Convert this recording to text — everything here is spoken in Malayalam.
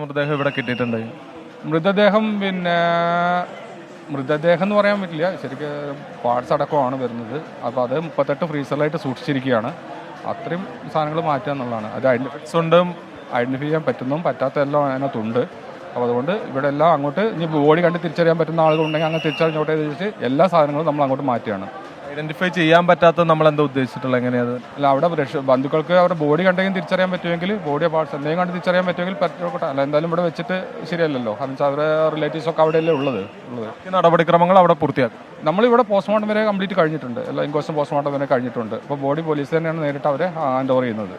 മൃതദേഹം ഇവിടെ കിട്ടിയിട്ടുണ്ട്? മൃതദേഹം മൃതദേഹം എന്ന് പറയാൻ പറ്റില്ല, ശരിക്കും പാർട്സ് അടക്കമാണ് വരുന്നത്. അപ്പോൾ അത് 38 ഫ്രീസറിലായിട്ട് സൂക്ഷിച്ചിരിക്കുകയാണ്. അത്രയും സാധനങ്ങൾ മാറ്റുക എന്നുള്ളതാണ്. അത് ഐഡൻറ്റിഫൈ ചെയ്യാൻ പറ്റുന്നതും പറ്റാത്ത എല്ലാം അതിനകത്തുണ്ട്. അപ്പോൾ അതുകൊണ്ട് ഇവിടെ എല്ലാം അങ്ങോട്ട് ഇനി ബോഡി കണ്ട് തിരിച്ചറിയാൻ പറ്റുന്ന ആളുകളുണ്ടെങ്കിൽ അങ്ങനെ തിരിച്ചറിഞ്ഞോട്ടെ വെച്ച് എല്ലാ സാധനങ്ങളും നമ്മൾ അങ്ങോട്ട് മാറ്റുകയാണ്. ഐഡന്റിഫൈ ചെയ്യാൻ പറ്റാത്ത നമ്മൾ എന്താ ഉദ്ദേശിച്ചിട്ടുള്ളത്? എങ്ങനെയാണ്? അല്ല, അവിടെ ബന്ധുക്കൾക്ക് അവരുടെ ബോഡി കണ്ടെങ്കിൽ തിരിച്ചറിയാൻ പറ്റുമെങ്കിൽ, ബോഡി പാർട്സ് എന്തെങ്കിലും കണ്ട് തിരിച്ചറിയാൻ പറ്റുമെങ്കിൽ പറ്റോട്ടെ. അല്ല, എന്തായാലും ഇവിടെ വെച്ചിട്ട് ശരിയല്ലല്ലോ. കാരണം വെച്ചാൽ അവരുടെ റിലേറ്റീവ്സൊക്കെ അവിടെയല്ലേ ഉള്ളത്. ഈ നടപടിക്രമങ്ങൾ അവിടെ പൂർത്തിയാക്കും. നമ്മളിവിടെ പോസ്റ്റ്മോർട്ടം വരെ കംപ്ലീറ്റ് കഴിഞ്ഞിട്ടുണ്ട്. എല്ലാ ഇൻക്വസ്റ്റും പോസ്റ്റ്മോർട്ടം വരെ കഴിഞ്ഞിട്ടുണ്ട്. അപ്പോൾ ബോഡി പോലീസ് തന്നെയാണ് നേരിട്ട് അവരെ ഹാൻഡ് ഓവർ ചെയ്യുന്നത്.